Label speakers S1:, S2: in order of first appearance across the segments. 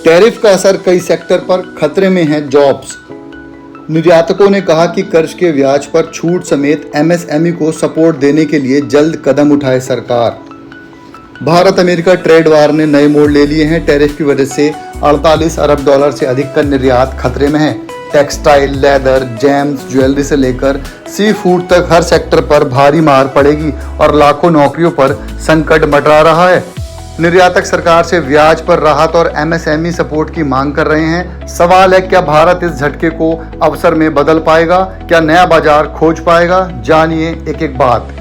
S1: Tariff का असर कई सेक्टर पर, खतरे में हैं जॉब्स। निर्यातकों ने कहा कि कर्ज के ब्याज पर छूट समेत एमएसएमई को सपोर्ट देने के लिए जल्द कदम उठाए सरकार। भारत अमेरिका ट्रेड वार ने नए मोड़ ले लिए हैं। टैरिफ की वजह से 48 अरब डॉलर से अधिक का निर्यात खतरे में है। टेक्सटाइल, लेदर, जेम्स, ज्वेलरी से लेकर सी फूड तक हर सेक्टर पर भारी मार पड़ेगी और लाखों नौकरियों पर संकट मंडरा रहा है। निर्यातक सरकार से ब्याज पर राहत और एमएसएमई सपोर्ट की मांग कर रहे हैं। सवाल है, क्या भारत इस झटके को अवसर में बदल पाएगा? क्या नया बाजार खोज पाएगा? जानिए एक एक बात।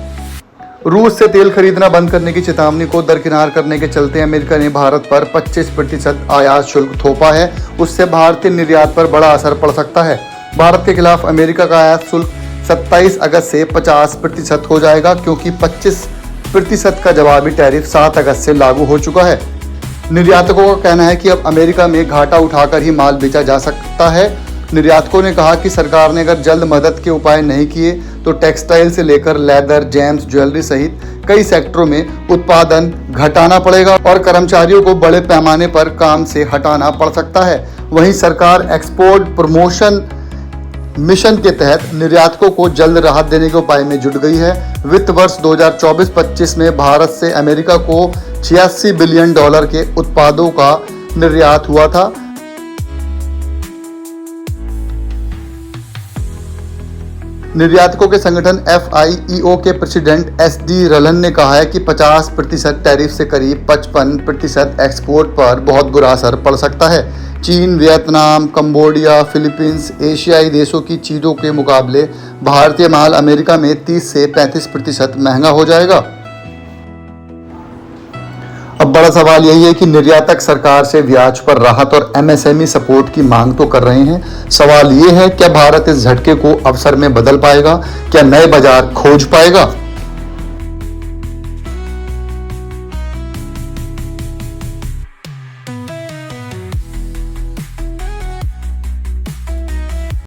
S1: रूस से तेल खरीदना बंद करने की चेतावनी को दरकिनार करने के चलते अमेरिका ने भारत पर 25% आयात शुल्क थोपा है। उससे भारतीय निर्यात पर बड़ा असर पड़ सकता है। भारत के खिलाफ अमेरिका का आयात शुल्क 27 अगस्त से 50% हो जाएगा, क्योंकि 25% का जवाबी टैरिफ 7 अगस्त से लागू हो चुका है। निर्यातकों का कहना है कि अब अमेरिका में घाटा उठाकर ही माल बेचा जा सकता है। निर्यातकों ने कहा कि सरकार ने अगर जल्द मदद के उपाय नहीं किए तो टेक्सटाइल से लेकर लेदर, जेम्स, ज्वेलरी सहित कई सेक्टरों में उत्पादन घटाना पड़ेगा और कर्मचारियों को बड़े पैमाने पर काम से हटाना पड़ सकता है। वहीं सरकार एक्सपोर्ट प्रमोशन मिशन के तहत निर्यातकों को जल्द राहत देने के उपाय में जुट गई है। वित्त वर्ष 2024-25 में भारत से अमेरिका को 86 बिलियन डॉलर के उत्पादों का निर्यात हुआ था। निर्यातकों के संगठन FIEO के प्रेसिडेंट SD रलन ने कहा है कि 50% टैरिफ से करीब 55% एक्सपोर्ट पर बहुत बुरा असर पड़ सकता है। चीन, वियतनाम, कंबोडिया, फिलीपींस, एशियाई देशों की चीज़ों के मुकाबले भारतीय माल अमेरिका में 30 से 35% महंगा हो जाएगा। अब बड़ा सवाल यही है कि निर्यातक सरकार से ब्याज पर राहत और एमएसएमई सपोर्ट की मांग तो कर रहे हैं। सवाल ये है, क्या भारत इस झटके को अवसर में बदल पाएगा? क्या नए बाजार खोज पाएगा?